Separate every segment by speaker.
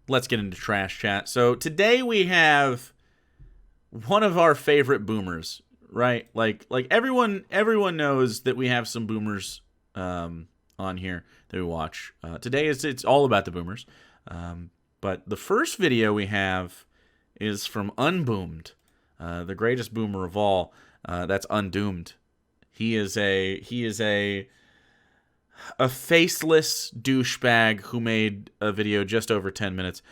Speaker 1: let's get into trash chat. So today we have one of our favorite boomers, right? Like everyone knows that we have some boomers on here that we watch. Today it's all about the boomers. But the first video we have is from Undoomed, the greatest boomer of all. That's Undoomed. He is a faceless douchebag who made a video just over 10 minutes.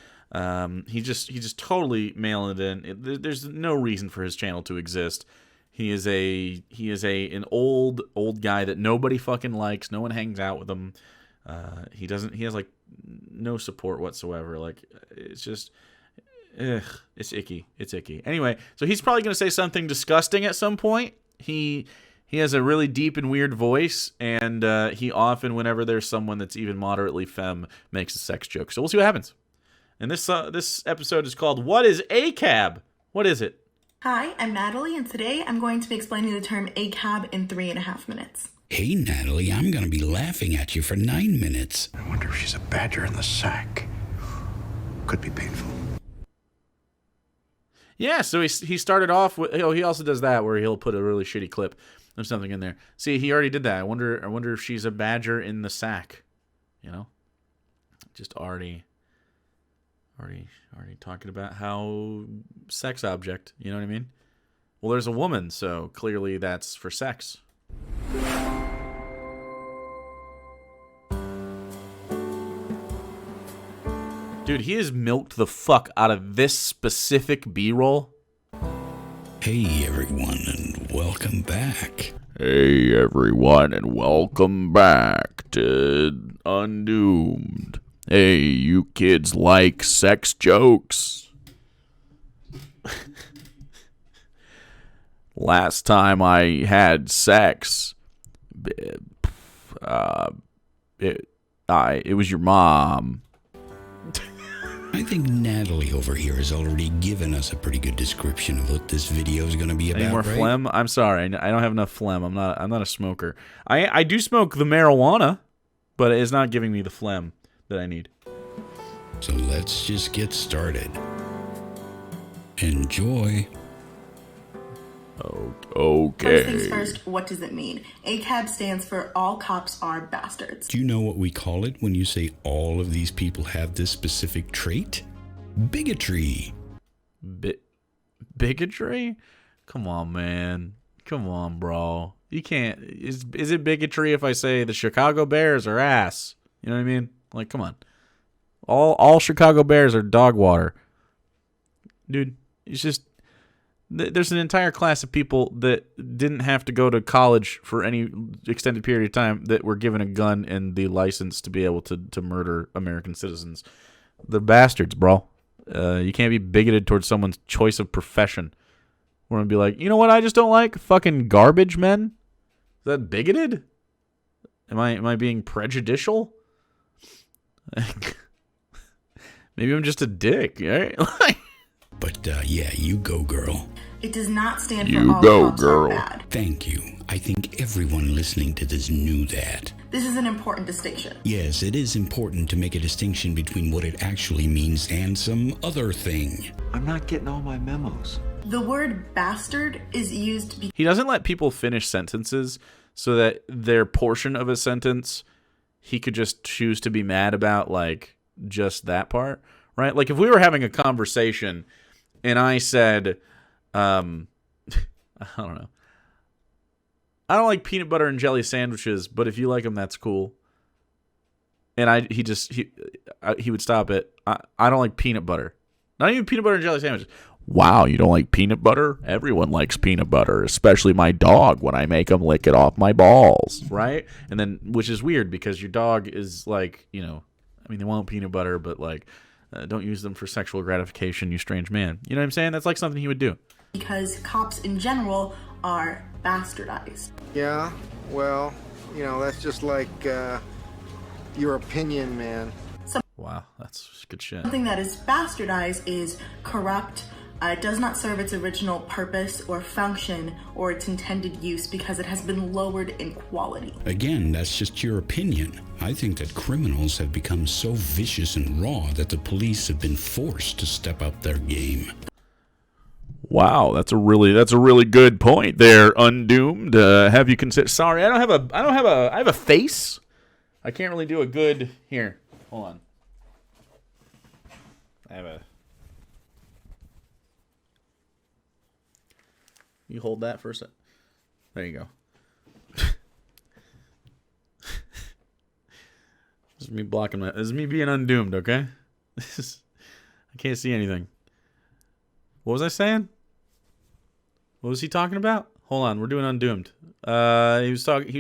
Speaker 1: He just totally mailing it in. There's no reason for his channel to exist. He is an old guy that nobody fucking likes. No one hangs out with him. He has like no support whatsoever. Like, it's just, it's icky. It's icky. Anyway, so he's probably gonna say something disgusting at some point. He has a really deep and weird voice, and he often, whenever there's someone that's even moderately femme, makes a sex joke. So we'll see what happens. And this episode is called "What is ACAB?" What is it?
Speaker 2: Hi, I'm Natalie, and today I'm going to be explaining the term ACAB in 3.5 minutes.
Speaker 3: Hey, Natalie, I'm going to be laughing at you for 9 minutes.
Speaker 4: I wonder if she's a badger in the sack. Could be painful.
Speaker 1: Yeah, so he started off with. Oh, he also does that where he'll put a really shitty clip of something in there. See, he already did that. I wonder if she's a badger in the sack. You know, just already talking about how sex object. You know what I mean? Well, there's a woman, so clearly that's for sex. Dude, he has milked the fuck out of this specific B-roll.
Speaker 3: Hey, everyone, and welcome back.
Speaker 1: Hey, everyone, and welcome back to Undoomed. Hey, you kids like sex jokes? Last time I had sex, it was your mom.
Speaker 3: I think Natalie over here has already given us a pretty good description of what this video is going to be about.
Speaker 1: Any more
Speaker 3: right?
Speaker 1: phlegm? I'm sorry, I don't have enough phlegm. I'm not a smoker. I do smoke the marijuana, but it's not giving me the phlegm that I need.
Speaker 3: So let's just get started. Enjoy.
Speaker 1: Okay.
Speaker 2: First things first, what does it mean? ACAB stands for All Cops Are Bastards.
Speaker 3: Do you know what we call it when you say all of these people have this specific trait? Bigotry.
Speaker 1: Bigotry? Come on, man. Come on, bro. You can't. Is it bigotry if I say the Chicago Bears are ass? You know what I mean? Like, come on. All Chicago Bears are dog water. Dude, it's just, there's an entire class of people that didn't have to go to college for any extended period of time that were given a gun and the license to be able to murder American citizens. They're bastards, bro. You can't be bigoted towards someone's choice of profession. We're going to be like, you know what I just don't like? Fucking garbage men? Is that bigoted? Am I being prejudicial? Maybe I'm just a dick, right?
Speaker 3: But yeah, you go, girl.
Speaker 2: It does not stand for All Cops Are Bad.
Speaker 3: Thank you. I think everyone listening to this knew that.
Speaker 2: This is an important distinction.
Speaker 3: Yes, it is important to make a distinction between what it actually means and some other thing.
Speaker 4: I'm not getting all my memos.
Speaker 2: The word bastard is used
Speaker 1: He doesn't let people finish sentences so that their portion of a sentence he could just choose to be mad about, like, just that part, right? Like, if we were having a conversation and I said, I don't know, I don't like peanut butter and jelly sandwiches, but if you like them, that's cool. And he would stop it. I don't like peanut butter. Not even peanut butter and jelly sandwiches. Wow, you don't like peanut butter? Everyone likes peanut butter, especially my dog when I make him lick it off my balls, right? And then, which is weird because your dog is like, you know, I mean, they want peanut butter, but like, don't use them for sexual gratification, you strange man. You know what I'm saying? That's like something he would do.
Speaker 2: because cops in general are bastardized.
Speaker 5: Yeah, well, you know, that's just like your opinion, man.
Speaker 1: Wow, that's good shit.
Speaker 2: Something that is bastardized is corrupt, It does not serve its original purpose or function or its intended use because it has been lowered in quality.
Speaker 3: Again, that's just your opinion. I think that criminals have become so vicious and raw that the police have been forced to step up their game.
Speaker 1: Wow, that's a really good point there, Undoomed. Have you considered? Sorry, I have a face. I can't really do a good here. Hold on. You hold that for a sec. There you go. This is me blocking my. This is me being undoomed. Okay. I can't see anything. What was I saying? What was he talking about? Hold on, we're doing Undoomed. He was talking.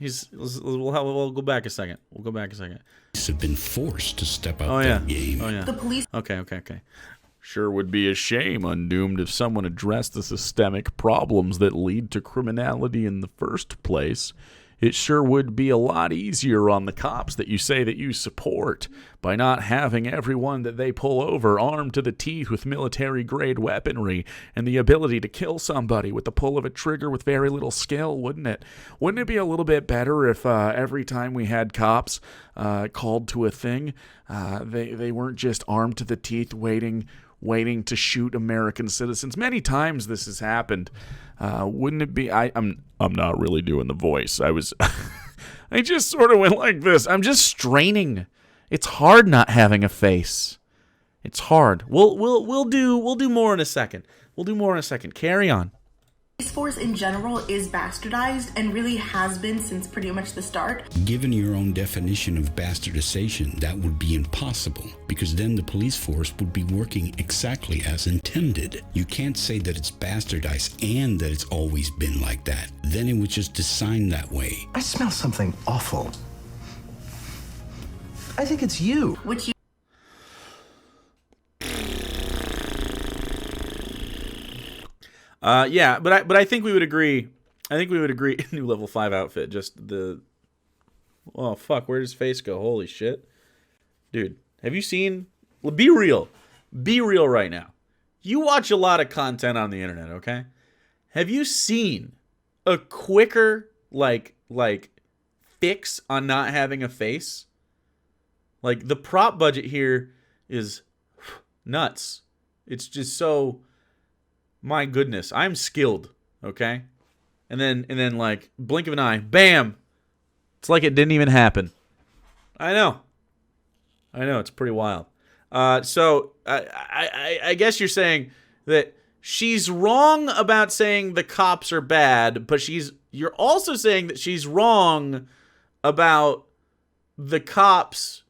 Speaker 1: We'll go back a second.
Speaker 3: Have been forced to step up their game.
Speaker 1: Oh yeah.
Speaker 2: The police.
Speaker 1: Okay. Sure would be a shame, Undoomed, if someone addressed the systemic problems that lead to criminality in the first place. It sure would be a lot easier on the cops that you say that you support by not having everyone that they pull over armed to the teeth with military-grade weaponry and the ability to kill somebody with the pull of a trigger with very little skill, wouldn't it? Wouldn't it be a little bit better if every time we had cops called to a thing, they weren't just armed to the teeth waiting to shoot American citizens? Many times this has happened. Wouldn't it be? I'm not really doing the voice. I just sort of went like this. I'm just straining. It's hard not having a face. It's hard. We'll do more in a second. Carry on.
Speaker 2: Police force in general is bastardized and really has been since pretty much the start.
Speaker 3: Given your own definition of bastardization, that would be impossible, because then the police force would be working exactly as intended. You can't say that it's bastardized and that it's always been like that. Then it was just designed that way.
Speaker 4: I smell something awful. I think it's you.
Speaker 2: Which you
Speaker 1: Yeah, but I think we would agree. New level 5 outfit. Just the. Oh fuck! Where does his face go? Holy shit, dude! Have you seen? Be real right now. You watch a lot of content on the internet, okay? Have you seen a quicker like fix on not having a face? Like the prop budget here is nuts. It's just so. My goodness, I'm skilled, okay? And then like blink of an eye, bam! It's like it didn't even happen. I know, it's pretty wild. So I guess you're saying that she's wrong about saying the cops are bad, but you're also saying that she's wrong about the cops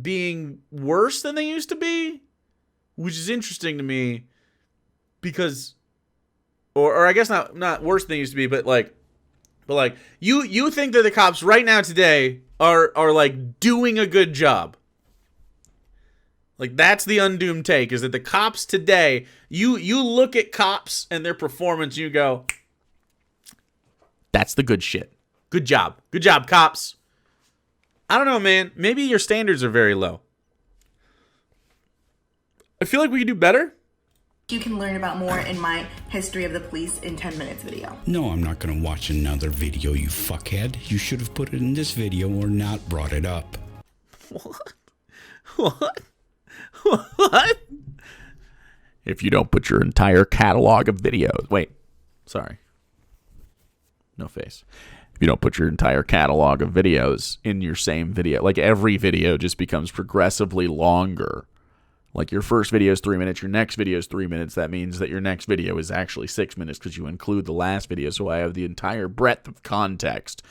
Speaker 1: being worse than they used to be, which is interesting to me. Because, or I guess not worse than they used to be, but like you think that the cops right now today are like doing a good job. Like that's the Undoomed take, is that the cops today, you look at cops and their performance, you go, that's the good shit. Good job, cops. I don't know, man. Maybe your standards are very low. I feel like we could do better.
Speaker 2: You can learn about more in my History of the Police in 10 Minutes video.
Speaker 3: No, I'm not going to watch another video, you fuckhead. You should have put it in this video or not brought it up.
Speaker 1: What? If you don't put your entire catalog of videos... Wait. Sorry. No face. If you don't put your entire catalog of videos in your same video, like every video just becomes progressively longer. Like your first video is 3 minutes, your next video is 3 minutes. That means that your next video is actually 6 minutes because you include the last video. So I have the entire breadth of context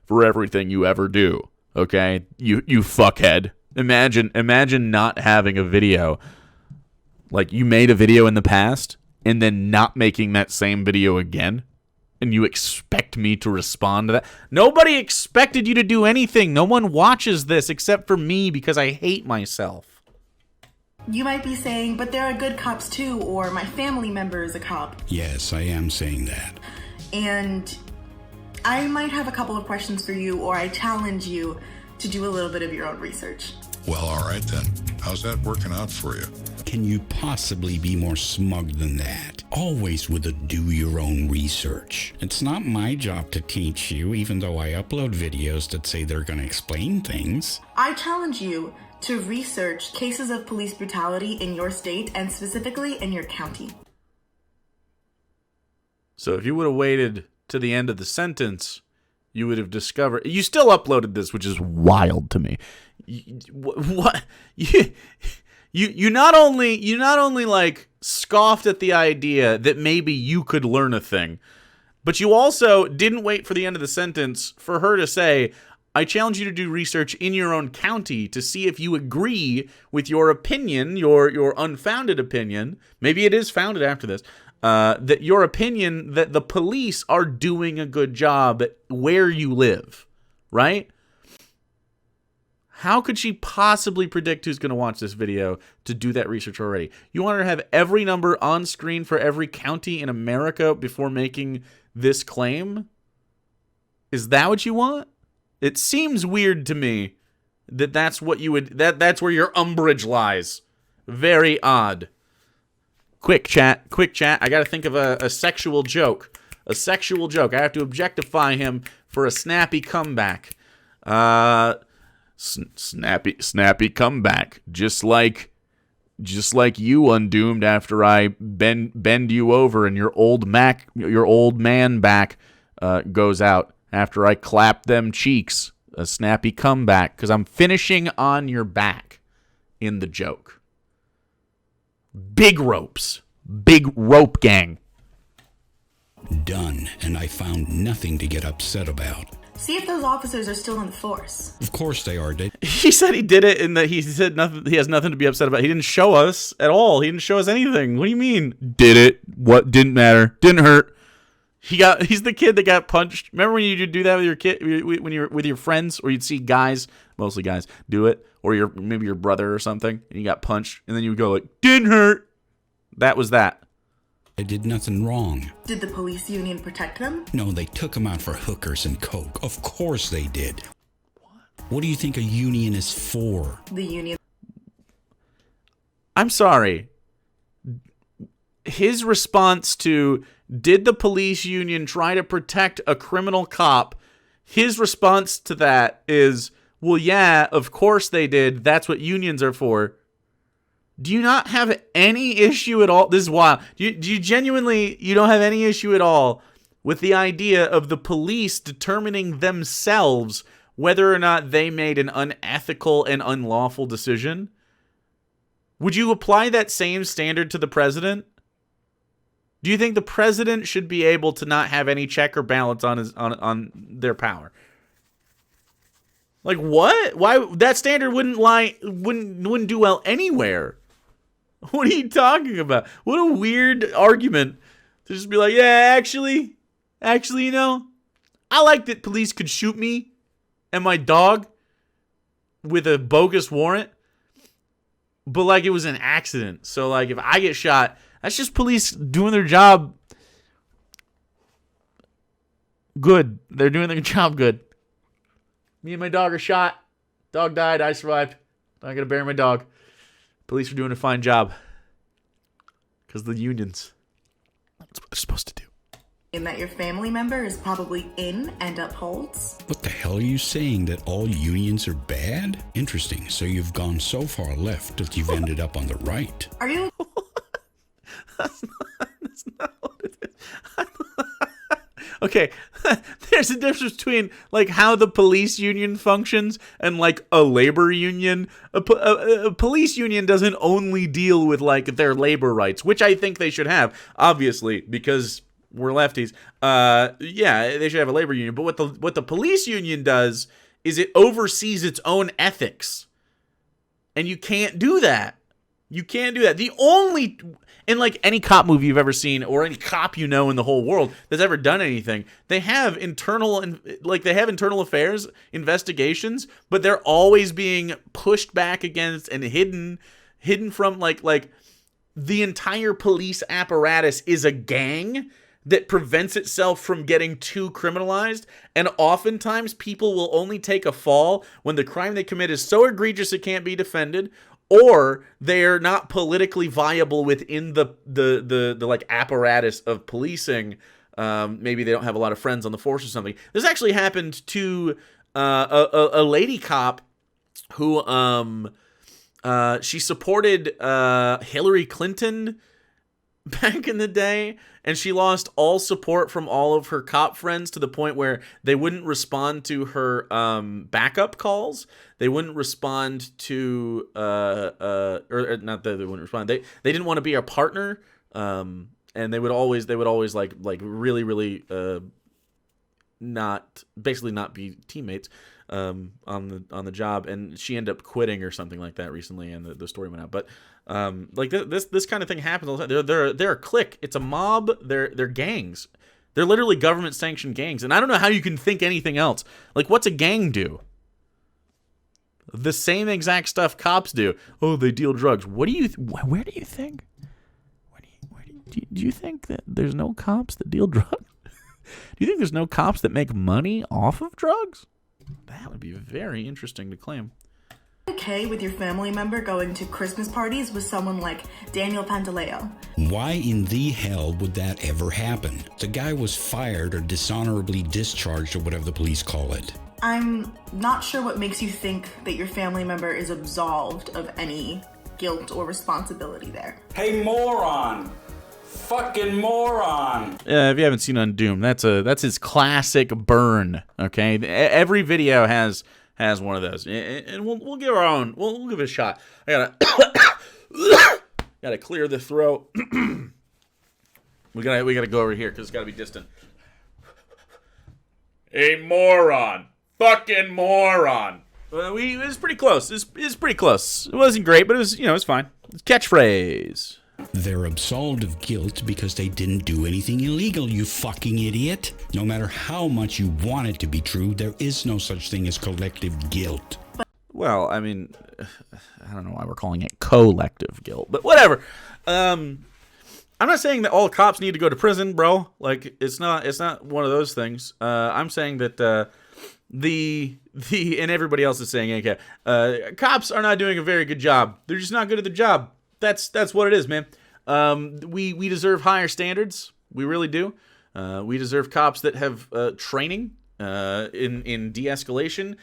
Speaker 1: for everything you ever do. Okay? You fuckhead. Imagine not having a video. Like you made a video in the past and then not making that same video again. And you expect me to respond to that? Nobody expected you to do anything. No one watches this except for me because I hate myself.
Speaker 2: You might be saying, but there are good cops too, or my family member is a cop.
Speaker 3: Yes, I am saying that.
Speaker 2: And I might have a couple of questions for you, or I challenge you to do a little bit of your own research.
Speaker 6: Well, all right then. How's that working out for you?
Speaker 3: can you possibly be more smug than that? Always with a do your own research. It's not my job to teach you, even though I upload videos that say they're going to explain things.
Speaker 2: I challenge you to research cases of police brutality in your state and specifically in your county.
Speaker 1: So if you would have waited to the end of the sentence, you would have discovered. You still uploaded this, which is wild to me. What? You not only like scoffed at the idea that maybe you could learn a thing, but you also didn't wait for the end of the sentence for her to say, I challenge you to do research in your own county to see if you agree with your opinion, your unfounded opinion. Maybe it is founded after this. That your opinion that the police are doing a good job at where you live, right? How could she possibly predict who's going to watch this video to do that research already? You want her to have every number on screen for every county in America before making this claim? Is that what you want? It seems weird to me that that's what you would, that's where your umbrage lies. Very odd. Quick chat. I got to think of a sexual joke. A sexual joke. I have to objectify him for a snappy comeback. Snappy comeback. Just like you, Undoomed, after I bend you over and your old man back goes out after I clap them cheeks. A snappy comeback, because I'm finishing on your back in the joke. Big ropes. Big rope gang.
Speaker 3: Done, and I found nothing to get upset about.
Speaker 2: See if those officers are still in the force.
Speaker 3: Of course they are.
Speaker 1: He said he did it, and that he said nothing. He has nothing to be upset about. He didn't show us at all. He didn't show us anything. What do you mean? Did it? What? Didn't matter. Didn't hurt. He's the kid that got punched. Remember when you do that with your kid, when you're with your friends, or you'd see guys, mostly guys, do it, or maybe your brother or something, and you got punched, and then you would go like, "Didn't hurt." That was that.
Speaker 3: I did nothing wrong.
Speaker 2: Did the police union protect them?
Speaker 3: No, they took them out for hookers and coke. Of course they did. What do you think a union is for?
Speaker 2: The union.
Speaker 1: I'm sorry. His response to, did the police union try to protect a criminal cop? His response to that is, well, yeah, of course they did. That's what unions are for. Do you not have any issue at all? This is wild. Do you genuinely, you don't have any issue at all with the idea of the police determining themselves whether or not they made an unethical and unlawful decision? Would you apply that same standard to the president? Do you think the president should be able to not have any check or balance on their power? Like what? Why that standard wouldn't do well anywhere? What are you talking about? What a weird argument to just be like, yeah, actually, you know, I like that police could shoot me and my dog with a bogus warrant, but like it was an accident. So like if I get shot, that's just police doing their job good. They're doing their job good. Me and my dog are shot. Dog died. I survived. I gotta bury my dog. Police are doing a fine job. Because the unions. That's what they're supposed to do.
Speaker 2: And that your family member is probably in and upholds?
Speaker 3: What the hell are you saying? That all unions are bad? Interesting. So you've gone so far left that you've ended up on the right.
Speaker 2: Are you?
Speaker 1: That's not what it is. Okay, there's a difference between like how the police union functions and like a labor union. A police union doesn't only deal with like their labor rights, which I think they should have, obviously, because we're lefties. Yeah, they should have a labor union. But what the police union does is it oversees its own ethics, and you can't do that. You can't do that. The only, in like any cop movie you've ever seen, or any cop you know in the whole world that's ever done anything, they have internal affairs investigations, but they're always being pushed back against and hidden from like the entire police apparatus is a gang that prevents itself from getting too criminalized, and oftentimes people will only take a fall when the crime they commit is so egregious it can't be defended, or they're not politically viable within the like apparatus of policing. Maybe they don't have a lot of friends on the force or something. This actually happened to a lady cop who she supported Hillary Clinton back in the day, and she lost all support from all of her cop friends to the point where they wouldn't respond to her backup calls. They wouldn't respond to or not that they wouldn't respond. They didn't want to be a partner. And they would always like really not be teammates on the job, and she ended up quitting or something like that recently, and the story went out. But like this kind of thing happens all the time. They're a clique. It's a mob. They're gangs. They're literally government sanctioned gangs, and I don't know how you can think anything else. Like, what's a gang do? The same exact stuff cops do. Oh, they deal drugs. Where do you think? Do you think that there's no cops that deal drugs? Do you think there's no cops that make money off of drugs? That would be very interesting to claim.
Speaker 2: Okay with your family member going to Christmas parties with someone like Daniel Pantaleo?
Speaker 3: Why in the hell would that ever happen? The guy was fired or dishonorably discharged or whatever the police call it.
Speaker 2: I'm not sure what makes you think that your family member is absolved of any guilt or responsibility there.
Speaker 6: Hey, moron! Fucking moron!
Speaker 1: If you haven't seen Undoomed, that's his classic burn. Okay, every video has one of those, and we'll give our own. We'll give it a shot. I gotta clear the throat. we gotta go over here because it's gotta be distant. A moron, fucking moron. It was pretty close. It's pretty close. It wasn't great, but it was it's fine. It's catchphrase.
Speaker 3: They're absolved of guilt because they didn't do anything illegal, you fucking idiot. No matter how much you want it to be true, there is no such thing as collective guilt.
Speaker 1: Well, I mean, I don't know why we're calling it collective guilt, but whatever. I'm not saying that all cops need to go to prison, bro. Like, it's not one of those things. I'm saying that the and everybody else is saying, okay, cops are not doing a very good job. They're just not good at the job. That's what it is, man. We deserve higher standards. We really do. We deserve cops that have training in de-escalation.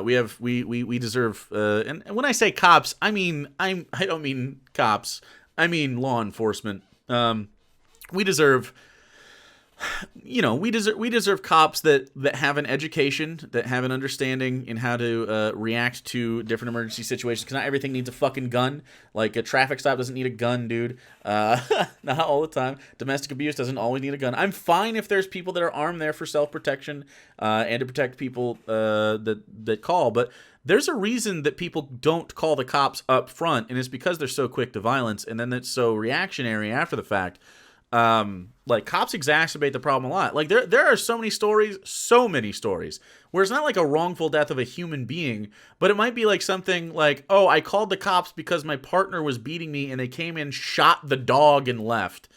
Speaker 1: We deserve and when I say cops, I don't mean cops. I mean law enforcement. We deserve we deserve cops that have an education, that have an understanding in how to react to different emergency situations. Because not everything needs a fucking gun. Like a traffic stop doesn't need a gun, dude. Not all the time. Domestic abuse doesn't always need a gun. I'm fine if there's people that are armed there for self-protection and to protect people that call. But there's a reason that people don't call the cops up front, and it's because they're so quick to violence, and then it's so reactionary after the fact. Like cops exacerbate the problem a lot. Like there are so many stories where it's not like a wrongful death of a human being, but it might be like something like, oh, I called the cops because my partner was beating me and they came in, shot the dog and left.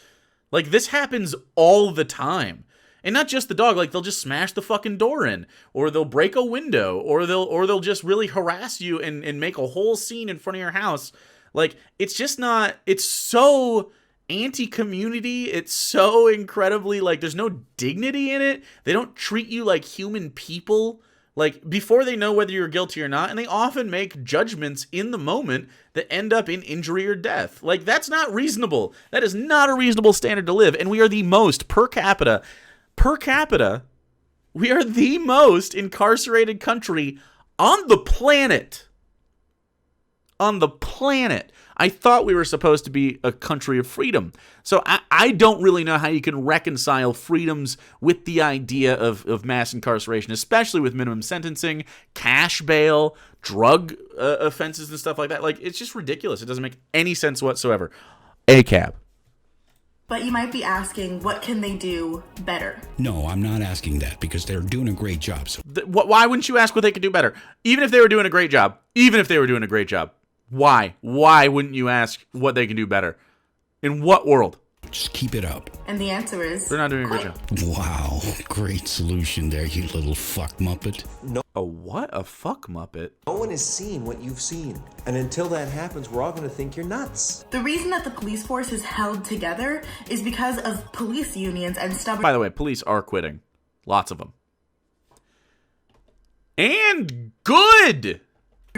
Speaker 1: Like this happens all the time. And not just the dog, like they'll just smash the fucking door in, or they'll break a window, or they'll just really harass you and make a whole scene in front of your house. Like it's just not, it's so anti-community. It's so incredibly, like, there's no dignity in it. They don't treat you like human people, like, before they know whether you're guilty or not, and they often make judgments in the moment that end up in injury or death. Like, that's not reasonable. That is not a reasonable standard to live, and we are the most, per capita, we are the most incarcerated country on the planet. On the planet. I thought we were supposed to be a country of freedom. So I don't really know how you can reconcile freedoms with the idea of mass incarceration, especially with minimum sentencing, cash bail, drug offenses and stuff like that. Like, it's just ridiculous. It doesn't make any sense whatsoever. ACAB.
Speaker 2: But you might be asking, what can they do better?
Speaker 3: No, I'm not asking that because they're doing a great job. So
Speaker 1: why wouldn't you ask what they could do better? Even if they were doing a great job. Why? Why wouldn't you ask what they can do better? In what world?
Speaker 3: Just keep it up.
Speaker 2: And the answer is...
Speaker 1: They're not doing a good
Speaker 2: quit.
Speaker 1: job.
Speaker 3: Wow, great solution there, you little fuck muppet.
Speaker 1: A what? A fuck muppet?
Speaker 7: No one has seen what you've seen. And until that happens, we're all going to think you're nuts.
Speaker 2: The reason that the police force is held together is because of police unions and stubborn...
Speaker 1: By the way, police are quitting. Lots of them. And good!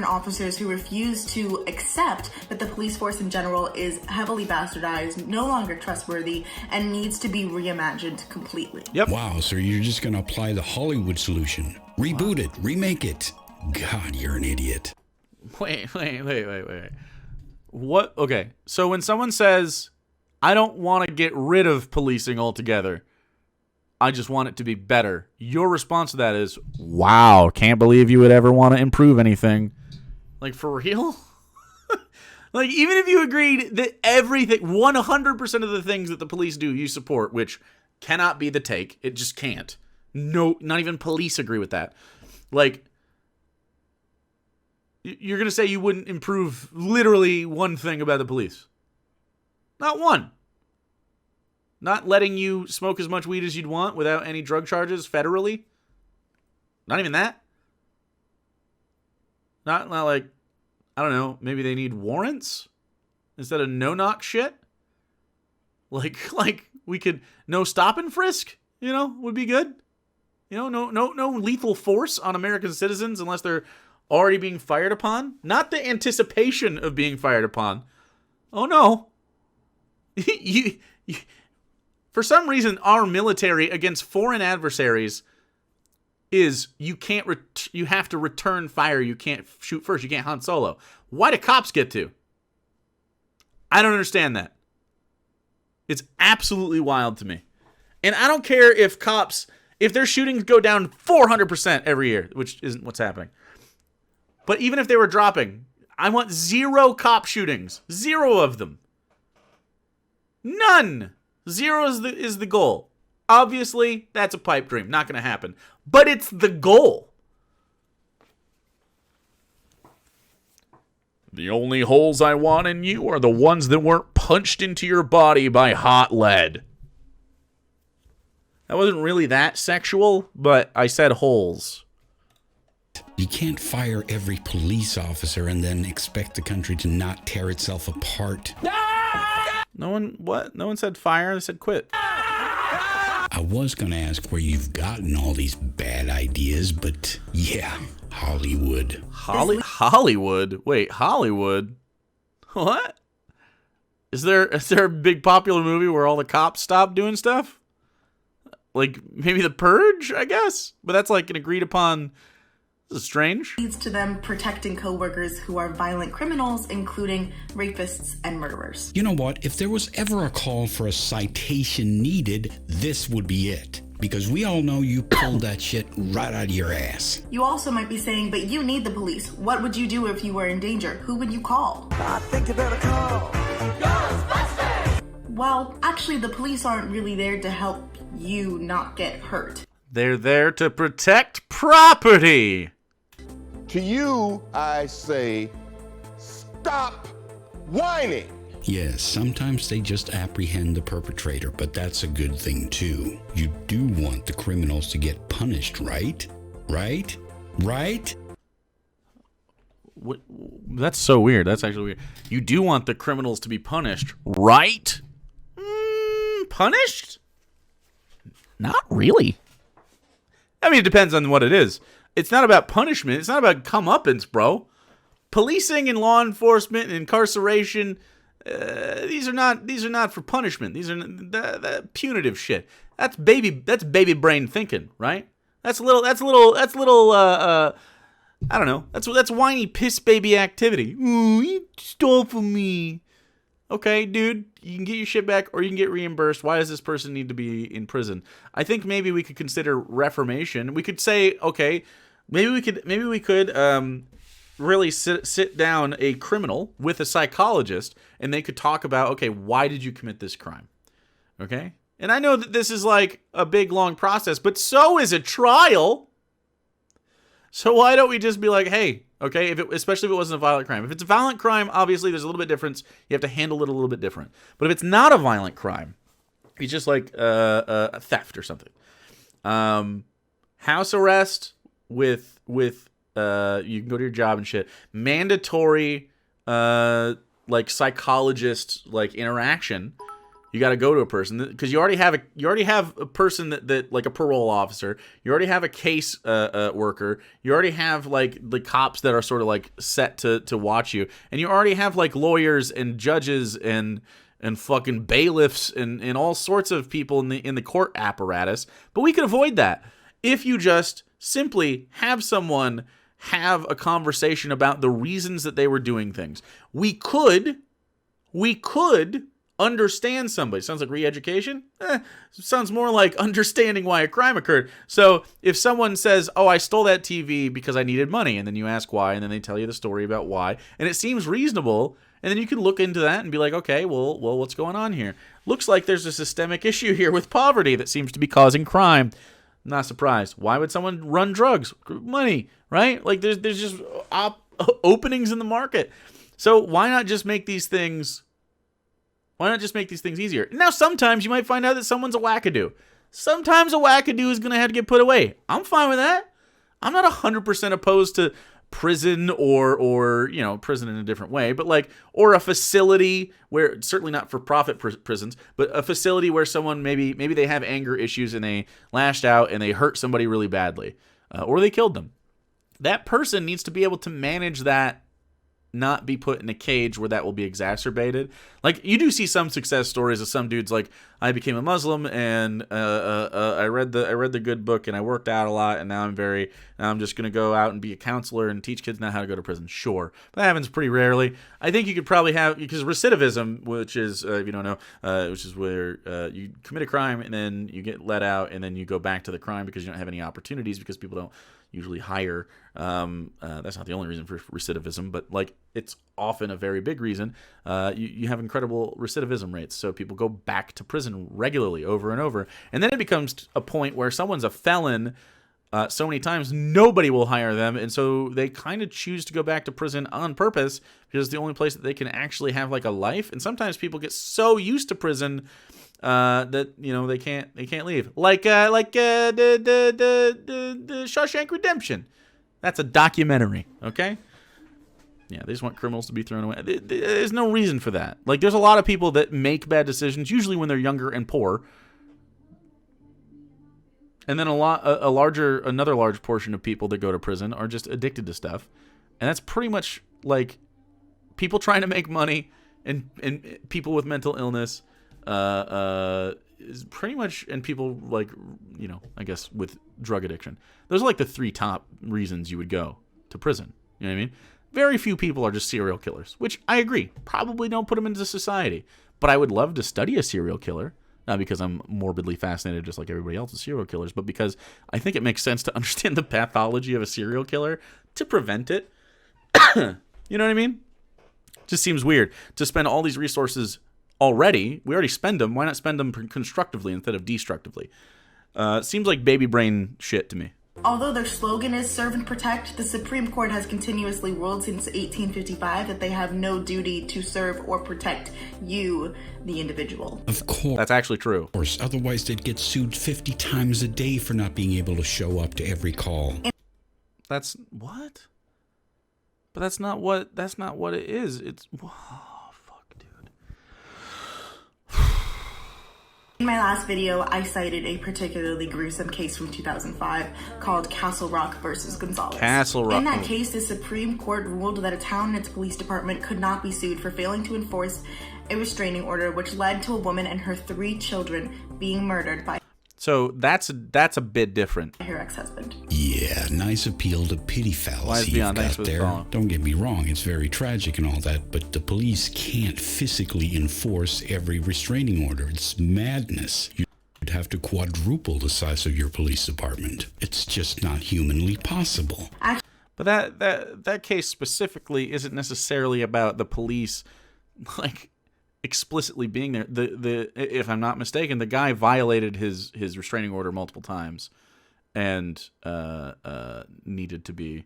Speaker 2: officers who refuse to accept that the police force in general is heavily bastardized, no longer trustworthy, and needs to be reimagined completely.
Speaker 1: Yep.
Speaker 3: Wow, so you're just going to apply the Hollywood solution. Reboot it, remake it. God, you're an idiot.
Speaker 1: Wait. What? Okay, so when someone says, I don't want to get rid of policing altogether, I just want it to be better, your response to that is, wow, can't believe you would ever want to improve anything. Like, for real? Like, even if you agreed that everything, 100% of the things that the police do, you support, which cannot be the take. It just can't. No, not even police agree with that. Like, you're going to say you wouldn't improve literally one thing about the police. Not one. Not letting you smoke as much weed as you'd want without any drug charges federally. Not even that. Not like, I don't know, maybe they need warrants instead of no-knock shit. Like we could, no stop and frisk, would be good. No lethal force on American citizens unless they're already being fired upon. Not the anticipation of being fired upon. Oh no. For some reason, our military against foreign adversaries is you have to return fire. You can't shoot first. You can't Han Solo. Why do cops get to? I don't understand that. It's absolutely wild to me. And I don't care if their shootings go down 400% every year, which isn't what's happening. But even if they were dropping, I want 0 cop shootings. 0 of them. None. 0 is the goal. Obviously, that's a pipe dream. Not going to happen. But it's the goal. The only holes I want in you are the ones that weren't punched into your body by hot lead. That wasn't really that sexual, but I said holes.
Speaker 3: You can't fire every police officer and then expect the country to not tear itself apart.
Speaker 1: No one said fire, they said quit.
Speaker 3: I was going to ask where you've gotten all these bad ideas, but yeah, Hollywood.
Speaker 1: Hollywood? Wait, Hollywood? What? Is there a big popular movie where all the cops stop doing stuff? Like, maybe The Purge, I guess? But that's like an agreed upon... This is strange.
Speaker 2: Leads to them protecting coworkers who are violent criminals, including rapists and murderers.
Speaker 3: You know what? If there was ever a call for a citation needed, this would be it. Because we all know you pulled that shit right out of your ass.
Speaker 2: You also might be saying, but you need the police. What would you do if you were in danger? Who would you call?
Speaker 7: I think you better call Ghostbusters!
Speaker 2: Well, actually, the police aren't really there to help you not get hurt.
Speaker 1: They're there to protect property.
Speaker 8: To you, I say, stop whining.
Speaker 3: Yes, sometimes they just apprehend the perpetrator, but that's a good thing too. You do want the criminals to get punished, right? Right?
Speaker 1: What? That's so weird. That's actually weird. You do want the criminals to be punished, right? Punished? Not really. I mean, it depends on what it is. It's not about punishment. It's not about comeuppance, bro. Policing and law enforcement and incarceration, these are not for punishment. These are the punitive shit. That's baby brain thinking, right? That's a little I don't know. That's whiny piss baby activity. Ooh, you stole from me. Okay, dude, you can get your shit back or you can get reimbursed. Why does this person need to be in prison? I think maybe we could consider reformation. We could say, okay, maybe we could really sit down a criminal with a psychologist and they could talk about, okay, why did you commit this crime? Okay? And I know that this is like a big, long process, but so is a trial. So why don't we just be like, hey, okay, especially if it wasn't a violent crime. If it's a violent crime, obviously there's a little bit difference. You have to handle it a little bit different. But if it's not a violent crime, He's just like a theft or something. House arrest with you can go to your job and shit. Mandatory like psychologist like interaction. You got to go to a person because you already have a person that like a parole officer. You already have a case worker. You already have like the cops that are sort of like set to watch you, and you already have like lawyers and judges and fucking bailiffs and all sorts of people in the court apparatus. But we could avoid that if you just simply have someone have a conversation about the reasons that they were doing things. We could understand somebody. Sounds like re-education? Sounds more like understanding why a crime occurred. So if someone says, oh, I stole that TV because I needed money, and then you ask why, and then they tell you the story about why, and it seems reasonable, and then you can look into that and be like, okay, well, what's going on here? Looks like there's a systemic issue here with poverty that seems to be causing crime. Not surprised. Why would someone run drugs? Money, right? Like there's just openings in the market. So why not just make these things easier? Now, sometimes you might find out that someone's a wackadoo. Sometimes a wackadoo is going to have to get put away. I'm fine with that. I'm not 100% opposed to prison or prison in a different way, but like, or a facility where, certainly not for profit prisons, but a facility where someone maybe they have anger issues and they lashed out and they hurt somebody really badly, or they killed them. That person needs to be able to manage that, not be put in a cage where that will be exacerbated. Like, you do see some success stories of some dudes like, I became a Muslim and I read the good book and I worked out a lot and now I'm just going to go out and be a counselor and teach kids now how to go to prison. Sure. But that happens pretty rarely. I think you could probably have, because recidivism, which is, if you don't know, which is where you commit a crime and then you get let out and then you go back to the crime because you don't have any opportunities because people don't usually hire. That's not the only reason for recidivism, but like it's often a very big reason. You have incredible recidivism rates, so people go back to prison regularly over and over, and then it becomes a point where someone's a felon so many times nobody will hire them, and so they kind of choose to go back to prison on purpose because it's the only place that they can actually have like a life. And sometimes people get so used to prison that they can't leave. Like the Shawshank Redemption. That's a documentary, okay? Yeah, they just want criminals to be thrown away. There's no reason for that. Like, there's a lot of people that make bad decisions, usually when they're younger and poor. And then another large portion of people that go to prison are just addicted to stuff. And that's pretty much like people trying to make money and people with mental illness, is pretty much, and people like, I guess with drug addiction. Those are like the three top reasons you would go to prison. You know what I mean? Very few people are just serial killers, which I agree. Probably don't put them into society. But I would love to study a serial killer. Not because I'm morbidly fascinated just like everybody else with serial killers, but because I think it makes sense to understand the pathology of a serial killer to prevent it. You know what I mean? Just seems weird to spend all these resources already. We already spend them. Why not spend them constructively instead of destructively? Seems like baby brain shit to me.
Speaker 2: Although their slogan is serve and protect, the Supreme Court has continuously ruled since 1855 that they have no duty to serve or protect you, the individual.
Speaker 3: Of course.
Speaker 1: That's actually true.
Speaker 3: Of course. Otherwise, they'd get sued 50 times a day for not being able to show up to every call.
Speaker 1: That's what? But that's not what it is. It's...
Speaker 2: In my last video, I cited a particularly gruesome case from 2005 called Castle Rock versus Gonzalez.
Speaker 1: Castle Rock.
Speaker 2: In that case, the Supreme Court ruled that a town and its police department could not be sued for failing to enforce a restraining order, which led to a woman and her 3 children being murdered by
Speaker 1: So that's a bit different.
Speaker 2: her ex-husband.
Speaker 3: Yeah, nice appeal to pity fallacy you've got there. Don't get me wrong, it's very tragic and all that, but the police can't physically enforce every restraining order. It's madness. You'd have to quadruple the size of your police department. It's just not humanly possible.
Speaker 1: But that case specifically isn't necessarily about the police, like, explicitly being there. The if I'm not mistaken, the guy violated his restraining order multiple times, and needed to be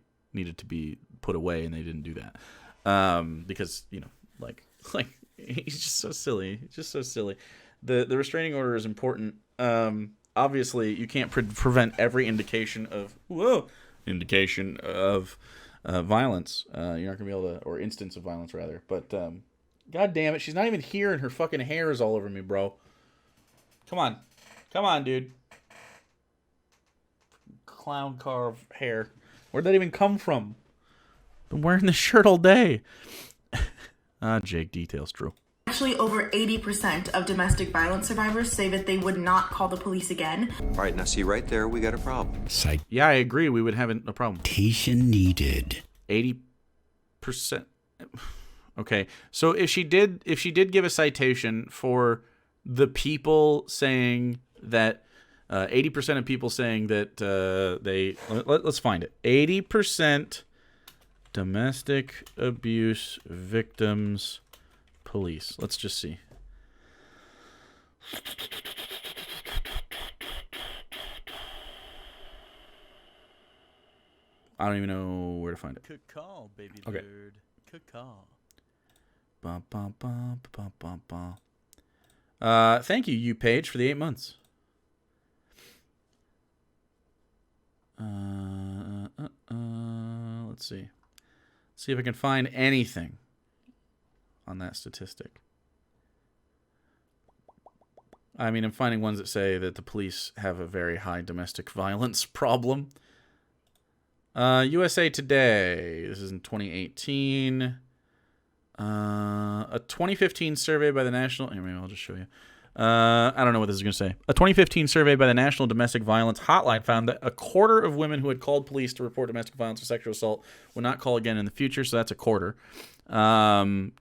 Speaker 1: put away, and they didn't do that because like he's just so silly. the restraining order is important. Obviously, you can't prevent every indication of violence. You're not gonna be able to, or instance of violence rather. But God damn it, she's not even here, and her fucking hair is all over me, bro. Come on, dude. Clown car hair. Where'd that even come from? Been wearing this shirt all day. Jake, details true.
Speaker 2: Actually, over 80% of domestic violence survivors say that they would not call the police again.
Speaker 7: All right, now see right there, we got a problem.
Speaker 1: Yeah, I agree. We would have a problem.
Speaker 3: Citation needed.
Speaker 1: 80%. Okay, so if she did give a citation for the people saying that 80% of people saying that let's find it. 80% domestic abuse victims police. Let's just see. I don't even know where to find it.
Speaker 9: Good call, baby
Speaker 1: Okay.
Speaker 9: bird. Good call.
Speaker 1: Bum, bum, bum, bum, bum, bum. Thank you, Paige, for the 8 months. Let's see. See if I can find anything on that statistic. I mean, I'm finding ones that say that the police have a very high domestic violence problem. USA Today. This is in 2018. A 2015 survey by the National... Maybe I'll just show you. I don't know what this is going to say. A 2015 survey by the National Domestic Violence Hotline found that a quarter of women who had called police to report domestic violence or sexual assault would not call again in the future, so that's a quarter. Between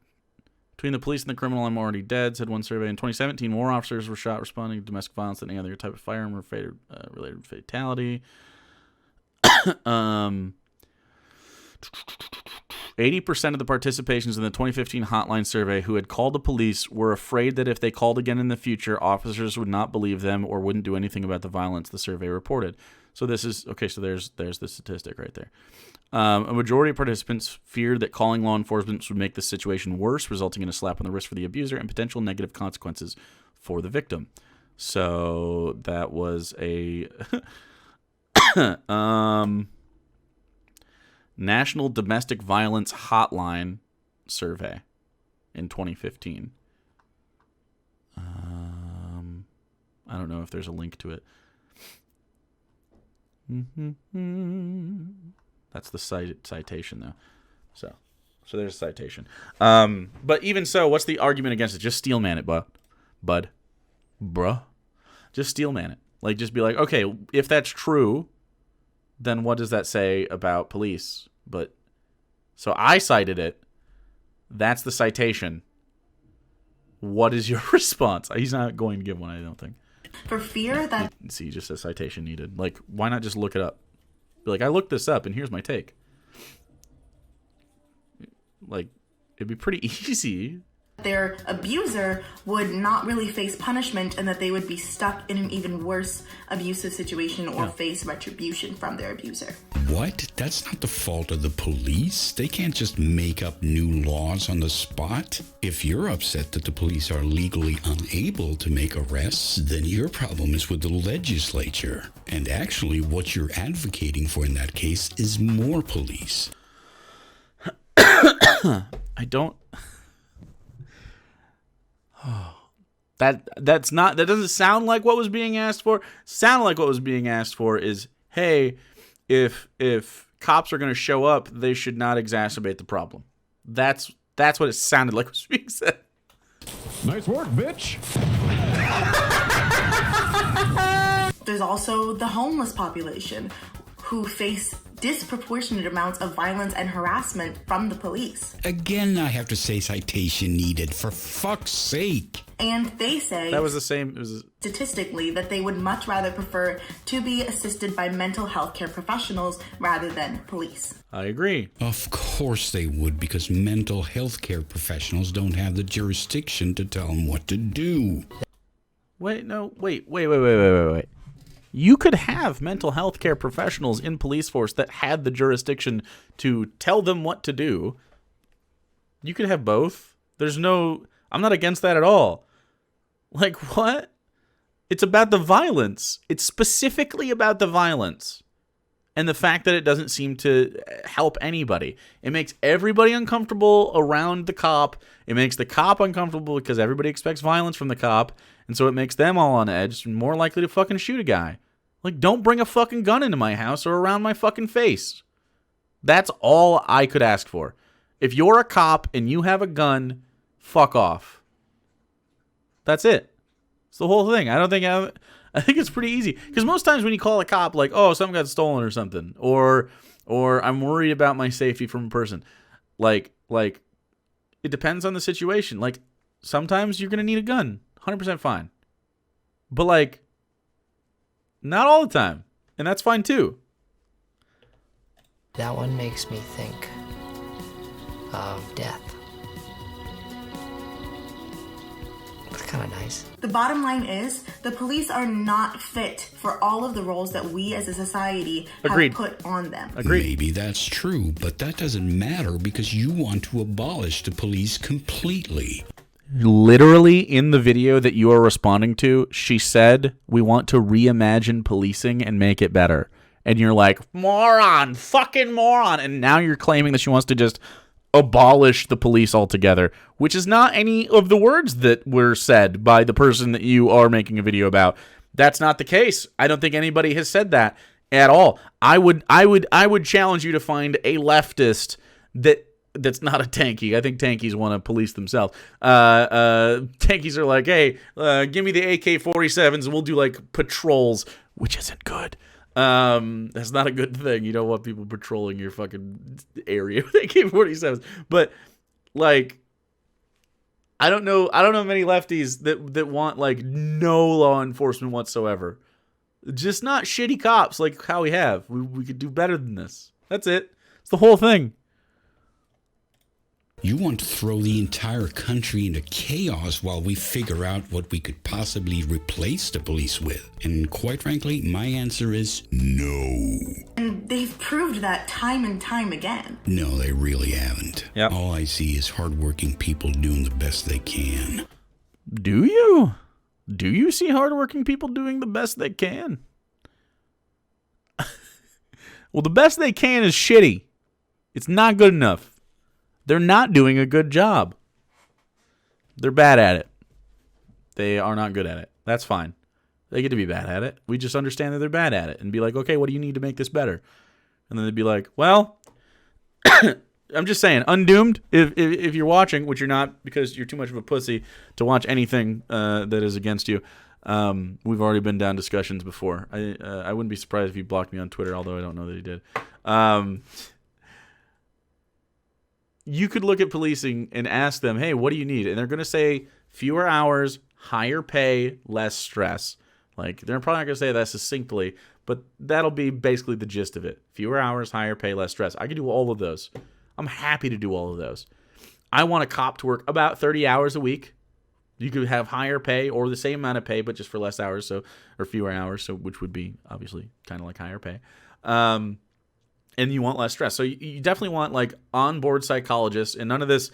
Speaker 1: the police and the criminal, I'm already dead, said one survey. In 2017, more officers were shot responding to domestic violence than any other type of firearm related fatality. 80% of the participations in the 2015 hotline survey who had called the police were afraid that if they called again in the future, officers would not believe them or wouldn't do anything about the violence, the survey reported. So this is, okay, so there's the statistic right there. A majority of participants feared that calling law enforcement would make the situation worse, resulting in a slap on the wrist for the abuser and potential negative consequences for the victim. So that was a... National Domestic Violence Hotline survey in 2015. I don't know if there's a link to it. That's the citation, though. So there's a citation. But even so, what's the argument against it? Just steel man it, bruh. Just steel man it. Like, just be like, okay, if that's true, then what does that say about police? But so I cited it. That's the citation. What is your response? He's not going to give one, I don't think.
Speaker 2: For fear that...
Speaker 1: See, just a citation needed. Like, why not just look it up? Be like, I looked this up, and here's my take. Like, it'd be pretty easy.
Speaker 2: Their abuser would not really face punishment and that they would be stuck in an even worse abusive situation or face retribution from their abuser.
Speaker 3: What? That's not the fault of the police. They can't just make up new laws on the spot. If you're upset that the police are legally unable to make arrests, then your problem is with the legislature. And actually, what you're advocating for in that case is more police.
Speaker 1: I don't... That doesn't sound like what was being asked for. Sound like what was being asked for is, hey, if cops are going to show up, they should not exacerbate the problem. That's what it sounded like was being said.
Speaker 10: Nice work, bitch.
Speaker 2: There's also the homeless population who face disproportionate amounts of violence and harassment from the police.
Speaker 3: Again, I have to say citation needed, for fuck's sake.
Speaker 2: And they say...
Speaker 1: That was the same... It was
Speaker 2: statistically, that they would much rather prefer to be assisted by mental health care professionals rather than police.
Speaker 1: I agree.
Speaker 3: Of course they would, because mental health care professionals don't have the jurisdiction to tell them what to do.
Speaker 1: Wait. You could have mental health care professionals in police force that had the jurisdiction to tell them what to do. You could have both. I'm not against that at all. Like, what? It's about the violence. It's specifically about the violence. And the fact that it doesn't seem to help anybody. It makes everybody uncomfortable around the cop. It makes the cop uncomfortable because everybody expects violence from the cop. And so it makes them all on edge and more likely to fucking shoot a guy. Like, don't bring a fucking gun into my house or around my fucking face. That's all I could ask for. If you're a cop and you have a gun, fuck off. That's it. It's the whole thing. I think it's pretty easy. Because most times when you call a cop, like, oh, something got stolen or something, or I'm worried about my safety from a person, like it depends on the situation. Like, sometimes you're gonna need a gun, 100% fine, but like, not all the time, and that's fine too.
Speaker 11: That one makes me think of death. It's kind of nice.
Speaker 2: The bottom line is, the police are not fit for all of the roles that we as a society have put on them.
Speaker 3: Agreed. Maybe that's true, but that doesn't matter because you want to abolish the police completely.
Speaker 1: Literally in the video that you are responding to, she said, we want to reimagine policing and make it better. And you're like, moron, fucking moron. And now you're claiming that she wants to just abolish the police altogether, which is not any of the words that were said by the person that you are making a video about. That's not the case. I don't think anybody has said that at all. I would challenge you to find a leftist that's not a tanky. I think tankies want to police themselves. Tankies are like, hey, give me the AK-47s and we'll do like patrols, which isn't good. That's not a good thing. You don't want people patrolling your fucking area with AK-47s. But like, I don't know many lefties that want like no law enforcement whatsoever. Just not shitty cops like how we have. We could do better than this. That's it. It's the whole thing.
Speaker 3: You want to throw the entire country into chaos while we figure out what we could possibly replace the police with. And quite frankly, my answer is no.
Speaker 2: And they've proved that time and time again.
Speaker 3: No, they really haven't.
Speaker 1: Yep.
Speaker 3: All I see is hardworking people doing the best they can.
Speaker 1: Do you? Do you see hardworking people doing the best they can? Well, the best they can is shitty. It's not good enough. They're not doing a good job. They're bad at it. They are not good at it. That's fine. They get to be bad at it. We just understand that they're bad at it and be like, okay, what do you need to make this better? And then they'd be like, well, I'm just saying, Undoomed, if you're watching, which you're not because you're too much of a pussy to watch anything that is against you. We've already been down discussions before. I wouldn't be surprised if he blocked me on Twitter, although I don't know that he did. You could look at policing and ask them, hey, what do you need? And they're going to say fewer hours, higher pay, less stress. Like, they're probably not going to say that succinctly, but that'll be basically the gist of it. Fewer hours, higher pay, less stress. I could do all of those. I'm happy to do all of those. I want a cop to work about 30 hours a week. You could have higher pay or the same amount of pay, but just for less hours, or fewer hours, so which would be obviously kind of like higher pay. And you want less stress. So you definitely want like onboard psychologists and none of this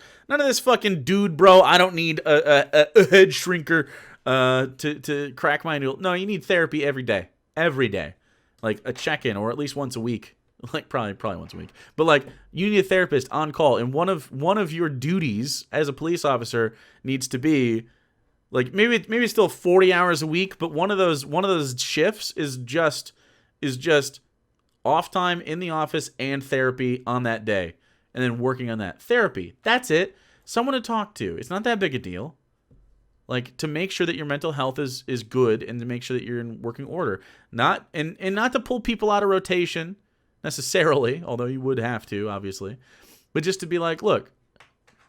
Speaker 1: fucking dude, bro. I don't need a head shrinker to crack my noodle. No, you need therapy every day, like a check-in or at least once a week, like probably once a week. But like you need a therapist on call, and one of your duties as a police officer needs to be like maybe still 40 hours a week, but one of those shifts is just off time in the office and therapy on that day, and then working on that therapy. That's it. Someone to talk to. It's not that big a deal. Like, to make sure that your mental health is good and to make sure that you're in working order. Not to pull people out of rotation necessarily, although you would have to, obviously. But just to be like, look,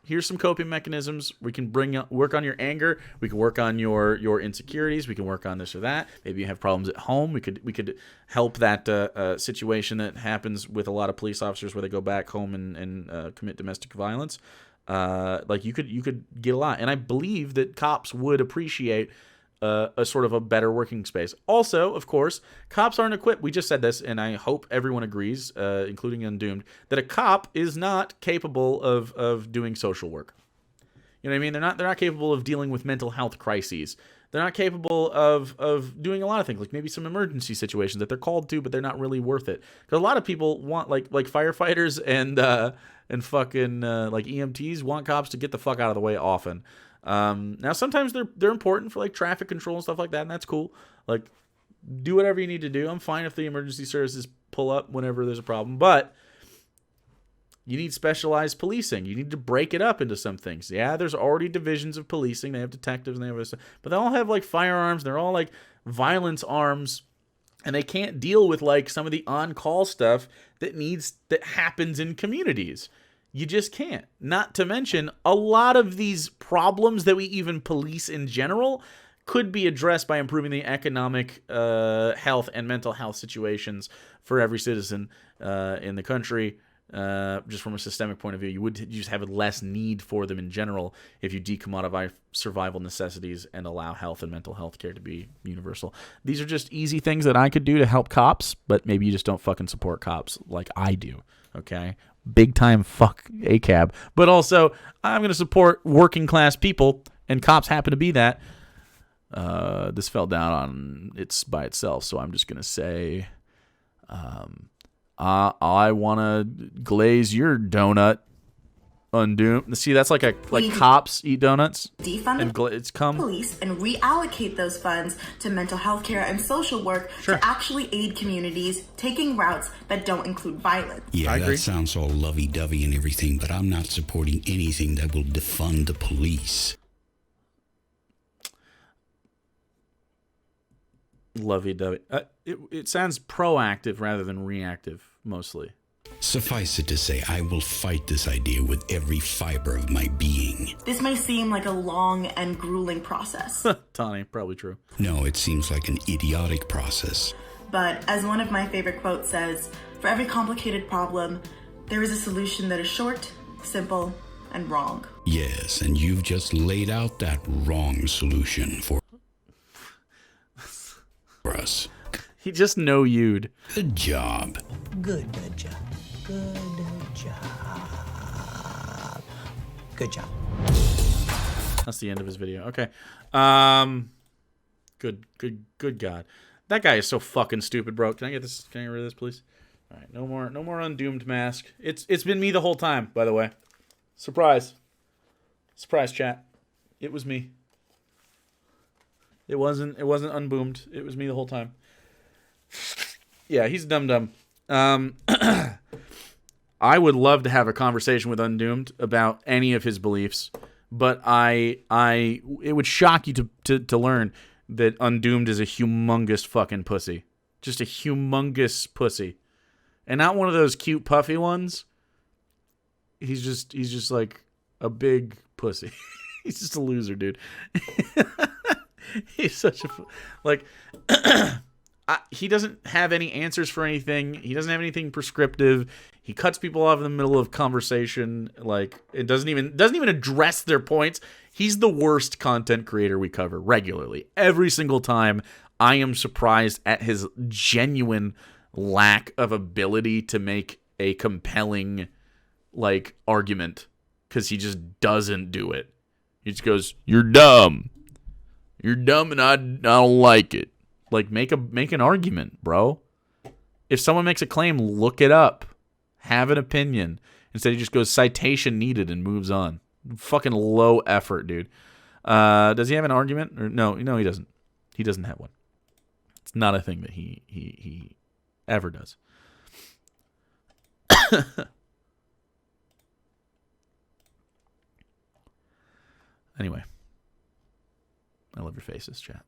Speaker 1: here's some coping mechanisms. We can work on your anger. We can work on your insecurities. We can work on this or that. Maybe you have problems at home. We could help that situation that happens with a lot of police officers where they go back home and commit domestic violence. Like you could get a lot. And I believe that cops would appreciate a sort of a better working space. Also, of course, cops aren't equipped. We just said this, and I hope everyone agrees, including Undoomed, that a cop is not capable of doing social work. You know what I mean? They're not capable of dealing with mental health crises. They're not capable of doing a lot of things, like maybe some emergency situations that they're called to, but they're not really worth it. Because a lot of people want like firefighters and fucking like EMTs want cops to get the fuck out of the way often. Now sometimes they're important for like traffic control and stuff like that, and that's cool. Like, do whatever you need to do. I'm fine if the emergency services pull up whenever there's a problem, but you need specialized policing. You need to break it up into some things. Yeah, there's already divisions of policing. They have detectives and they have this, but they all have like firearms. They're all like violence arms, and they can't deal with like some of the on-call stuff that happens in communities. You just can't. Not to mention, a lot of these problems that we even police in general could be addressed by improving the economic, health, and mental health situations for every citizen in the country. Just from a systemic point of view, you just have less need for them in general if you decommodify survival necessities and allow health and mental health care to be universal. These are just easy things that I could do to help cops, but maybe you just don't fucking support cops like I do, okay? Big time fuck ACAB. But also, I'm going to support working class people, and cops happen to be that. This fell down on it's by itself, so I'm just going to say... I want to glaze your donut, Undoomed. See, that's like cops eat donuts.
Speaker 2: Defund
Speaker 1: and
Speaker 2: police and reallocate those funds to mental health care and social work to actually aid communities taking routes that don't include violence.
Speaker 3: Yeah, that sounds all lovey-dovey and everything, but I'm not supporting anything that will defund the police.
Speaker 1: Lovey-dovey. It sounds proactive rather than reactive, mostly.
Speaker 3: Suffice it to say, I will fight this idea with every fiber of my being.
Speaker 2: This may seem like a long and grueling process.
Speaker 1: Tawny, probably true.
Speaker 3: No, it seems like an idiotic process.
Speaker 2: But as one of my favorite quotes says, for every complicated problem, there is a solution that is short, simple, and wrong.
Speaker 3: Yes, and you've just laid out that wrong solution for us.
Speaker 1: He just know you'd.
Speaker 3: Good job.
Speaker 11: Good job. Good job. Good job.
Speaker 1: That's the end of his video. Okay. Good God. That guy is so fucking stupid, bro. Can I get this? Can I get rid of this, please? All right. No more Undoomed mask. It's been me the whole time, by the way. Surprise, chat. It was me. It wasn't Unboomed. It was me the whole time. Yeah, he's dumb. I would love to have a conversation with Undoomed about any of his beliefs, but it would shock you to learn that Undoomed is a humongous fucking pussy. Just a humongous pussy. And not one of those cute puffy ones. He's just like a big pussy. He's just a loser, dude. He's such a he doesn't have any answers for anything. He doesn't have anything prescriptive. He cuts people off in the middle of conversation. Like, it doesn't even address their points. He's the worst content creator we cover regularly. Every single time, I am surprised at his genuine lack of ability to make a compelling like argument, because he just doesn't do it. He just goes, "You're dumb. You're dumb, and I don't like it." Like, make an argument, bro. If someone makes a claim, look it up. Have an opinion. Instead, he just goes, "Citation needed," and moves on. Fucking low effort, dude. Does he have an argument? Or no, he doesn't. He doesn't have one. It's not a thing that he ever does. Anyway. I love your faces, chat.